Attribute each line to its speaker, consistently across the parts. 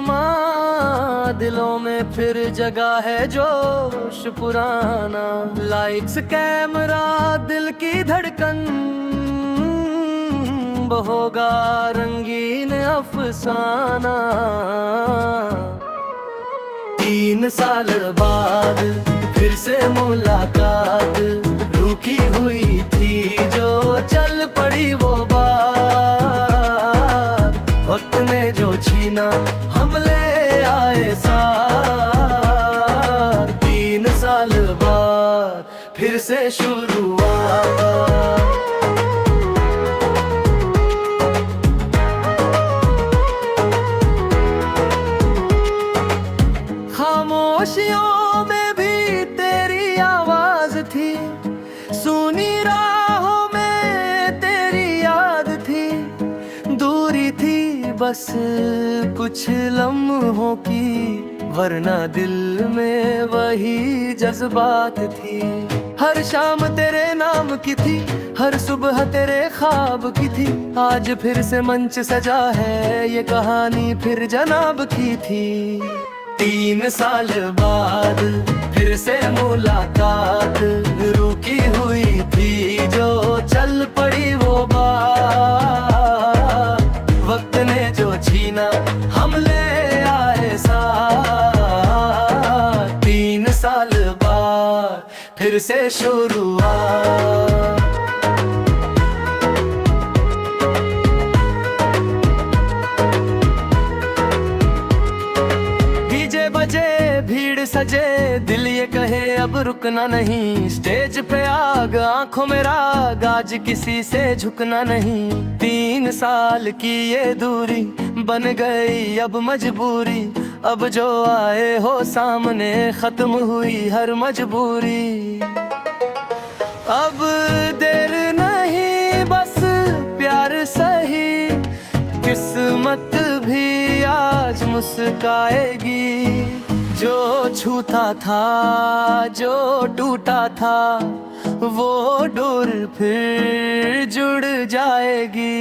Speaker 1: करिश्मा, दिलों में फिर जगा है जोश पुराना। लाइट्स कैमरा दिल की धड़कन, वो होगा रंगीन अफसाना। 3 साल बाद फिर से मुलाकात, रुकी हुई थी जो चल पड़ी वो बात। वक्त ने जो छीना हम ले आए साथ। 3 साल बाद फिर से शुरुआत। खामोशियों में भी तेरी आवाज थी, सुनी राहों में तेरी याद थी। दूरी थी बस कुछ लम्हों की, वरना दिल में वही जज्बात थी। हर शाम तेरे नाम की थी, हर सुबह तेरे ख्वाब की थी। आज फिर से मंच सजा है, ये कहानी फिर जनाब की थी। 3 साल बाद फिर से मुलाकात, रुकी हुई थी जो चल पड़ी वो बात। वक्त ने जो छीना हम ले आए साथ। 3 साल बाद फिर से शुरुआत। भीड़ सजे, दिल ये कहे अब रुकना नहीं। स्टेज पे आग, आंखों में राग, आज किसी से झुकना नहीं। 3 साल की ये दूरी बन गई अब मजबूरी। अब जो आए हो सामने, खत्म हुई हर मजबूरी। अब देर नहीं बस प्यार सही, किस्मत भी आज मुस्काएगी। जो छूता था, जो टूटा था, वो डोर फिर जुड़ जाएगी।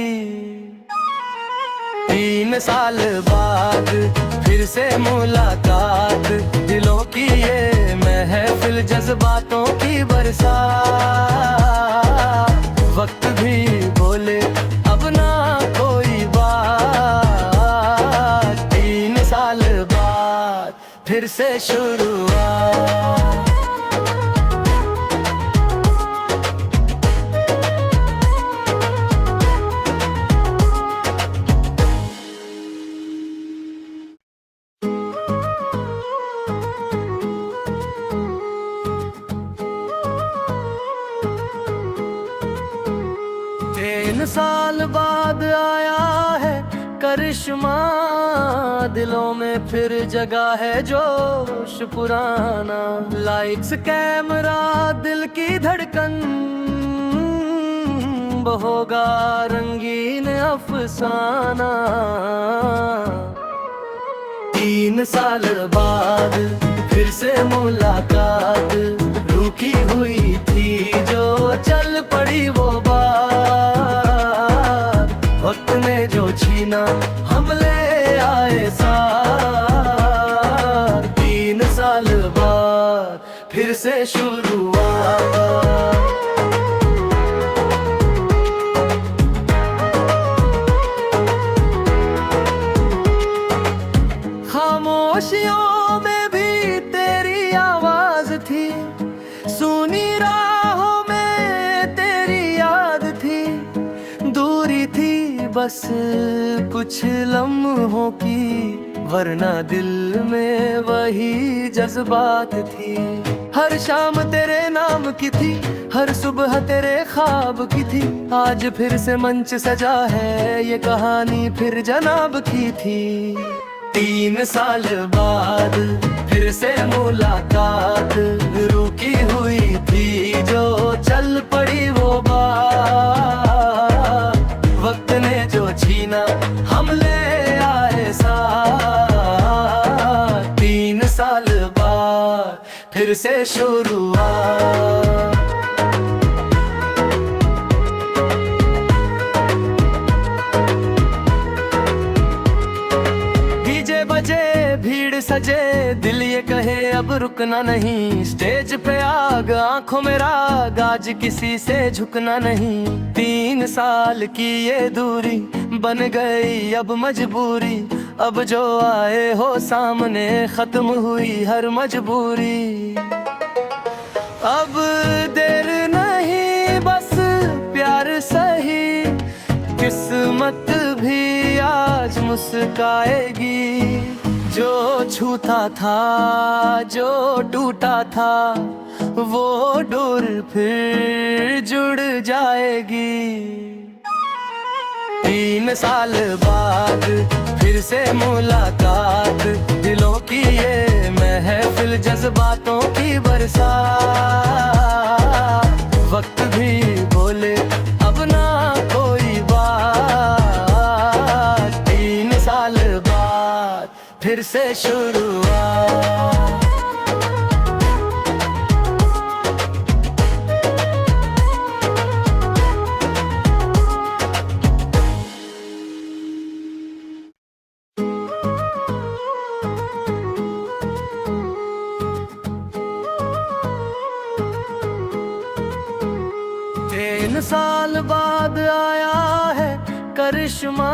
Speaker 1: 3 साल बाद फिर से मुलाकात, दिलों की ये महफिल, जज्बातों की बरसात। वक्त भी बोले अब ना कोई बात। 3 साल बाद फिर से शुरुआत। तीन साल बाद आया है करिश्मा, दिलों में फिर जगा है जोश पुराना। लाइट्स कैमरा दिल की धड़कन, वो होगा रंगीन अफसाना। 3 साल बाद फिर से मुलाकात, रुकी हुई थी जो चल पड़ी वो बात। वक्त ने जो छीना हम ले आए साथ। 3 साल बाद फिर से शुरुआत। खामोशियों में भी तेरी आवाज थी, सुनी राहों में तेरी याद थी। दूरी थी बस कुछ लम्हों की, वरना दिल में वही जज्बात थी। हर शाम तेरे नाम की थी, हर सुबह तेरे ख्वाब की थी। आज फिर से मंच सजा है, ये कहानी फिर जनाब की थी। 3 साल बाद फिर से मुलाकात, रुकी हुई थी जो चल पड़ी वो बात। वक्त ने जो छीना हम ले आए साथ। 3 साल बाद फिर से शुरुआत। बजे सजे दिल ये कहे अब रुकना नहीं, स्टेज पे आग आंखों में राग, आज किसी से झुकना नहीं। 3 साल की ये दूरी बन गई अब मजबूरी, अब जो आए हो सामने खत्म हुई हर मजबूरी। अब देर नहीं बस प्यार सही, किस्मत भी आज मुस्काएगी। जो छूता था जो टूटा था वो डोर फिर जुड़ जाएगी। 3 साल बाद फिर से मुलाकात, दिलों की ये महफिल जज्बातों की बरसात। वक्त भी बोले अब ना कोई बात, 3 साल बाद फिर से शुरुआत। तीन साल बाद आया है करिश्मा,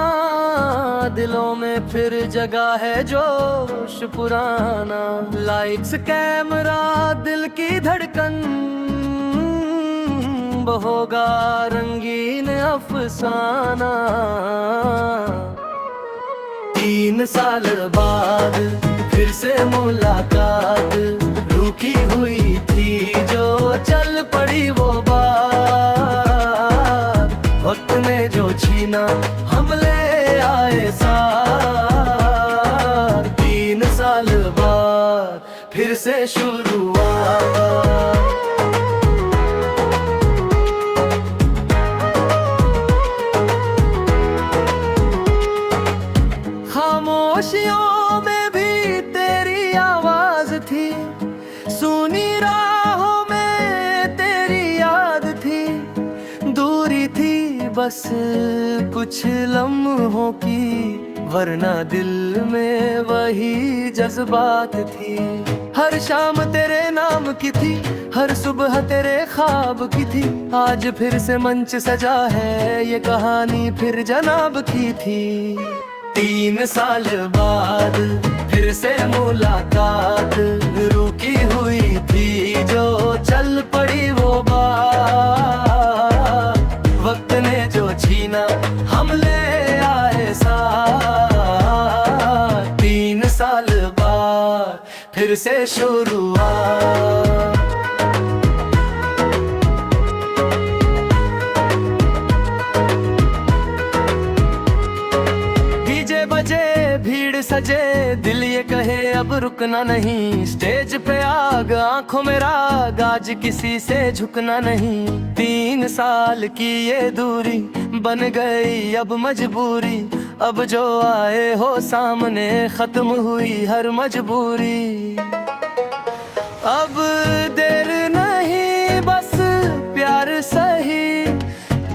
Speaker 1: दिलों में फिर जगा है जोश पुराना। लाइट्स कैमरा दिल की धड़कन, होगा रंगीन अफसाना। 3 साल बाद फिर से मुलाकात, रुकी हुई थी जो चल पड़ी वो बात। वक्त ने जो छीना हम ले आए साथ, 3 साल बाद फिर से शुरुआत। खामोशियों में भी तेरी आवाज थी, सुनी राहों में तेरी याद थी। दूरी थी बस कुछ लम्हों की, वरना दिल में वही जज्बात थी। हर शाम तेरे नाम की थी, हर सुबह तेरे ख्वाब की थी। आज फिर से मंच सजा है, ये कहानी फिर जनाब की थी। 3 साल बाद फिर से मुलाकात, रुकी हुई थी जो चल पड़ी वो बात। वक्त ने जो छीना हम ले आए साथ, 3 साल बाद फिर से शुरुआत। भीड़ सजे दिल ये कहे अब रुकना नहीं, स्टेज पे आग आंखों में राग, आज किसी से झुकना नहीं। 3 साल की ये दूरी बन गई अब मजबूरी, अब जो आए हो सामने खत्म हुई हर मजबूरी। अब देर नहीं बस प्यार सही,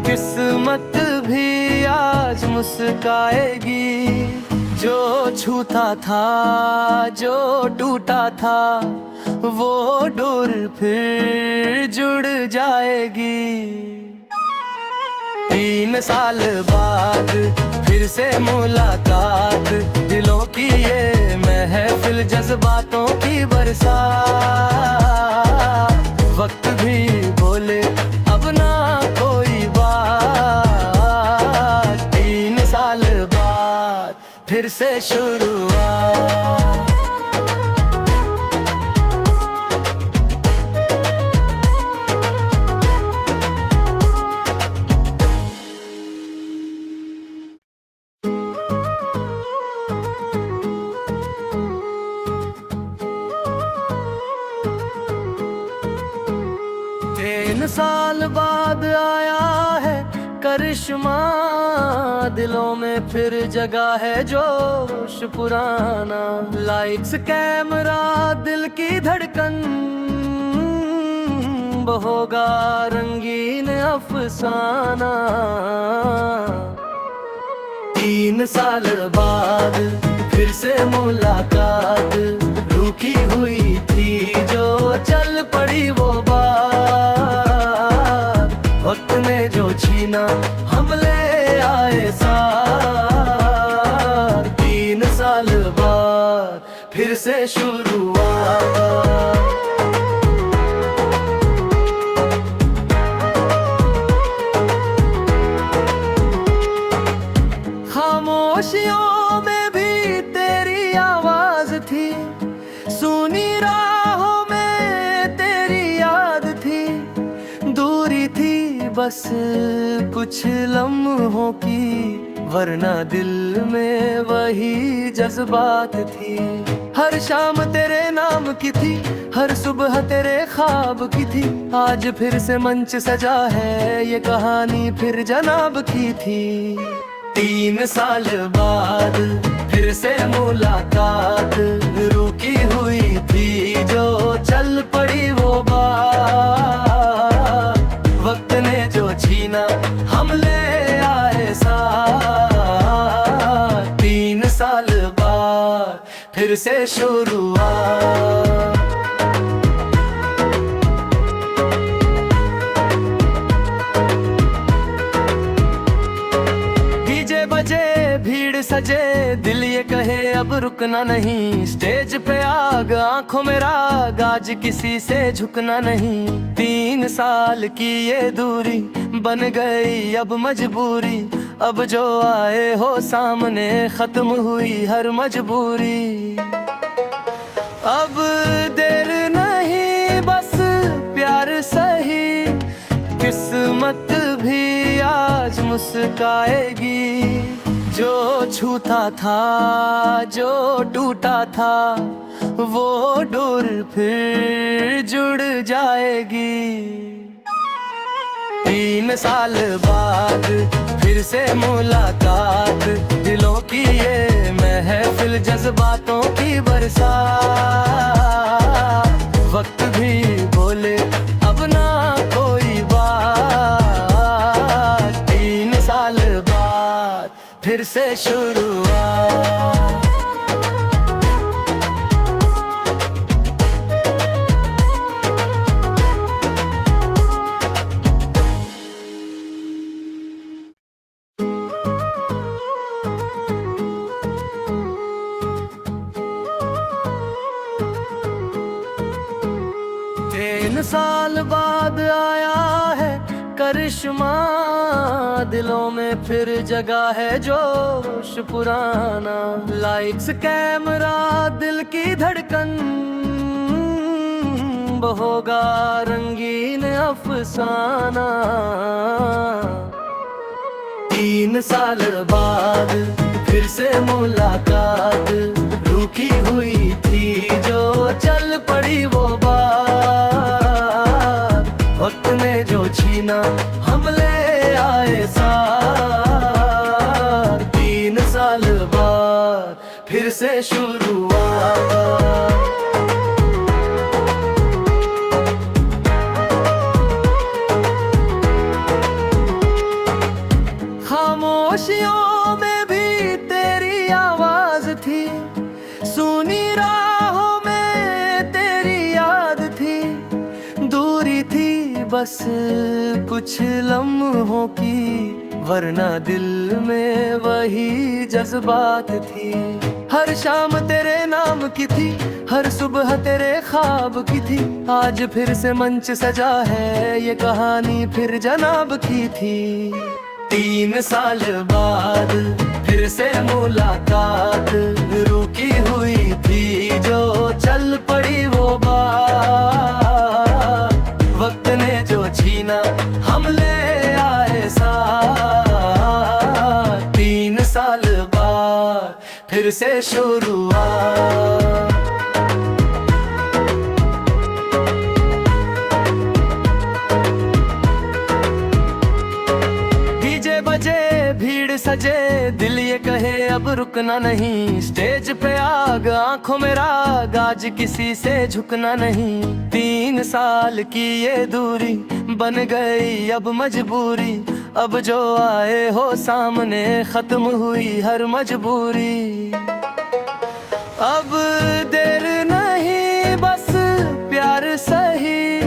Speaker 1: किस्मत भी आज मुस्काएगी। जो छूता था जो टूटा था वो डोर फिर जुड़ जाएगी। 3 साल बाद फिर से मुलाकात, दिलों की ये महफिल जज्बातों की बरसात। वक्त भी बोले अब ना कोई बात, 3 साल बाद फिर से शुरुआत। तीन साल बाद आया है करिश्मा, दिलों में फिर जगा है जोश पुराना। लाइट्स कैमरा दिल की धड़कन, होगा रंगीन अफसाना। 3 साल बाद फिर से मुलाकात, रुकी हुई थी जो चल पड़ी वो बात। वक्त ने जो छीना हम ले आए साथ, 3 साल बाद फिर से शुरुआत। खामोशियों में भी तेरी आवाज थी, सुनी राहों में तेरी याद थी। दूरी थी बस कुछ लम्हों की, वरना दिल में वही जज्बात थी। हर शाम तेरे नाम की थी, हर सुबह तेरे ख्वाब की थी। आज फिर से मंच सजा है, ये कहानी फिर जनाब की थी। 3 साल बाद फिर से मुलाकात, रुकी हुई थी जो चल पड़ी वो बात। वक्त ने जो छीना हम ले आए साथ, 3 साल बाद फिर से शुरुआत। भीड़ सजे, दिल ये कहे अब रुकना नहीं। स्टेज पे आग, आंखों में राग, आज किसी से झुकना नहीं। 3 साल की ये दूरी बन गई अब मजबूरी। अब जो आए हो सामने, खत्म हुई हर मजबूरी। अब देर नहीं बस प्यार सही, किस्मत भी आज मुस्काएगी। जो छूता था, जो टूटा था, वो डोर फिर जुड़ जाएगी। 3 साल बाद फिर से मुलाकात, दिलों की ये महफिल, जज्बातों की बरसात। वक्त भी बोले अब ना कोई बात, 3 साल बाद फिर से शुरुआत। तीन साल बाद आया है करिश्मा, दिलों में फिर जगा है जोश पुराना। लाइट्स कैमरा दिल की धड़कन, होगा रंगीन अफसाना। 3 साल बाद फिर से मुलाकात, रुकी हुई थी जो चल पड़ी वो बात। वक्त ने जो छीना हम ले आए साथ, 3 साल बाद फिर से शुरुआत। खामोशियों में भी तेरी आवाज थी, सुनी राहों में तेरी याद थी। दूरी थी बस कुछ लम्हों की, वरना दिल में वही जज्बात थी। हर शाम तेरे नाम की थी, हर सुबह तेरे ख्वाब की थी। आज फिर से मंच सजा है, ये कहानी फिर जनाब की थी। 3 साल बाद फिर से मुलाकात, रुकी हुई थी जो चल पड़ी वो बात। वक्त ने जो छीना हम ले आए साथ, 3 साल बाद फिर से शुरुआत। भीड़ सजे, दिल ये कहे अब रुकना नहीं। स्टेज पे आग, आंखों में राग, आज किसी से झुकना नहीं। 3 साल की ये दूरी बन गई अब मजबूरी। अब जो आए हो सामने, खत्म हुई हर मजबूरी। अब देर नहीं बस प्यार सही,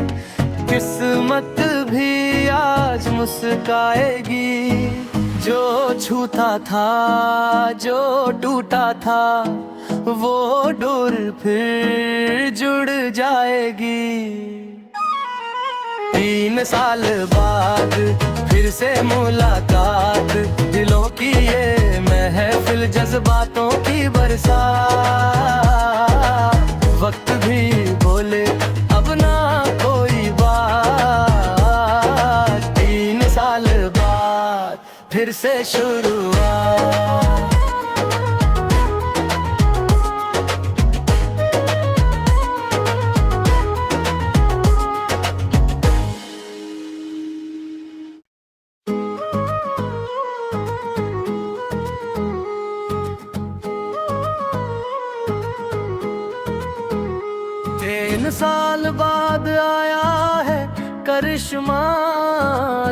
Speaker 1: किस्मत भी आज मुस्काएगी। जो छूता था जो टूटा था, वो डोर फिर जुड़ जाएगी। 3 साल बाद फिर से मुलाकात, दिलों की ये महफिल, जज्बातों की बरसात। वक्त भी बोले अब ना कोई बात, 3 साल बाद फिर से शुरुआत। साल बाद आया है करिश्मा,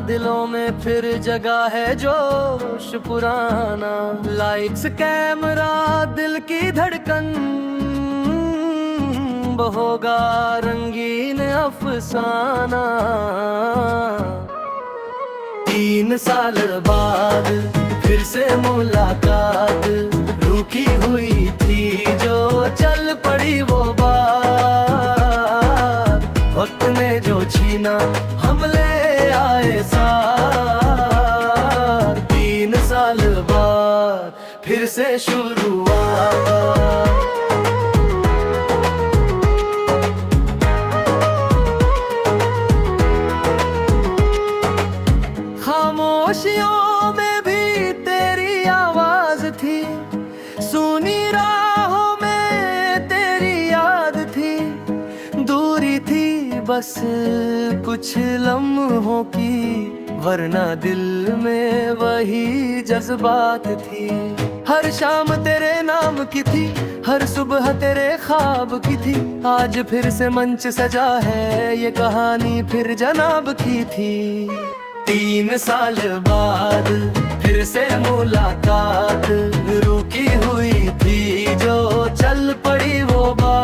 Speaker 1: दिलों में फिर जगा है जोश पुराना। लाइट्स कैमरा दिल की धड़कन, होगा रंगीन अफसाना। 3 साल बाद फिर से मुलाकात, रुकी हुई थी जो चल पड़ी वो बात। वक्त ने जो छीना हम ले आए साथ, 3 साल बाद फिर से शुरुआत। खामोशियों में भी तेरी आवाज थी, सुनी राहों में तेरी याद थी। दूरी थी बस कुछ लम्हों की, वरना दिल में वही जज्बात थी। हर शाम तेरे नाम की थी, हर सुबह तेरे ख्वाब की थी। आज फिर से मंच सजा है, ये कहानी फिर जनाब की थी। 3 साल बाद फिर से मुलाकात, रुकी हुई थी जो चल पड़ी वो बात।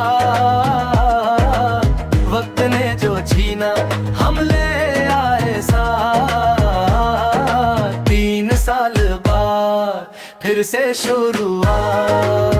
Speaker 1: वक्त ने जो छीना हम ले आए साथ, 3 साल बाद फिर से शुरुआत।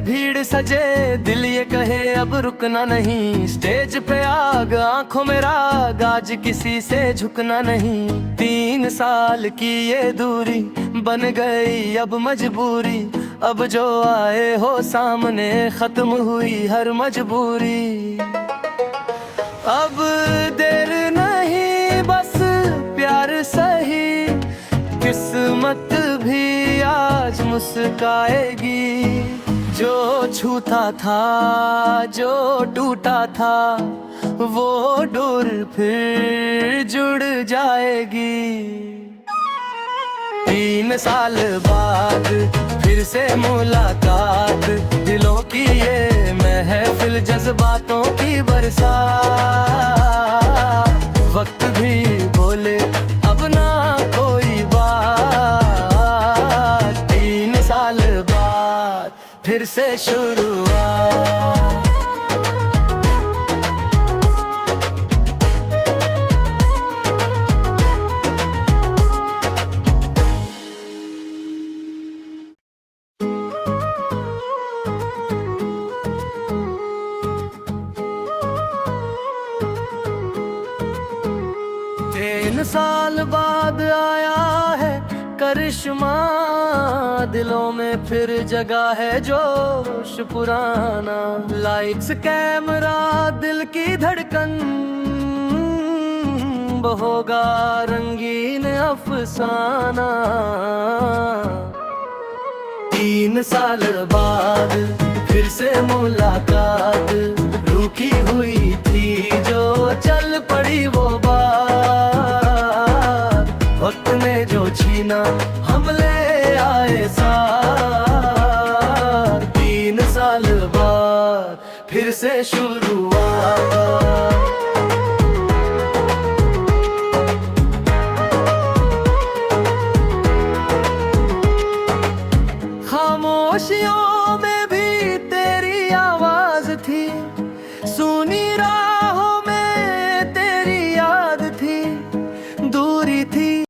Speaker 1: भीड़ सजे दिल ये कहे अब रुकना नहीं। स्टेज पे आग आंखों में राग, आज किसी से झुकना नहीं। 3 साल की ये दूरी बन गई अब मजबूरी। अब जो आए हो सामने खत्म हुई हर मजबूरी। अब देर नहीं बस प्यार सही, किस्मत भी आज मुस्काएगी। जो छूता था जो टूटा था, वो डोर फिर जुड़ जाएगी। 3 साल बाद फिर से मुलाकात, दिलों की ये महफिल, जज्बातों की बरसात। वक्त भी बोले अब ना कोई बात, 3 साल बाद फिर से शुरुआत। तीन साल बाद आया है करिश्मा, दिलों में फिर जगा है जोश पुराना। लाइट्स कैमरा दिल की धड़कन, होगा रंगीन अफसाना। 3 साल बाद फिर से मुलाकात, रुकी हुई थी जो चल पड़ी वो बात। वक्त ने जो छीना हम ले आए साथ, 3 साल बाद फिर से शुरुआत।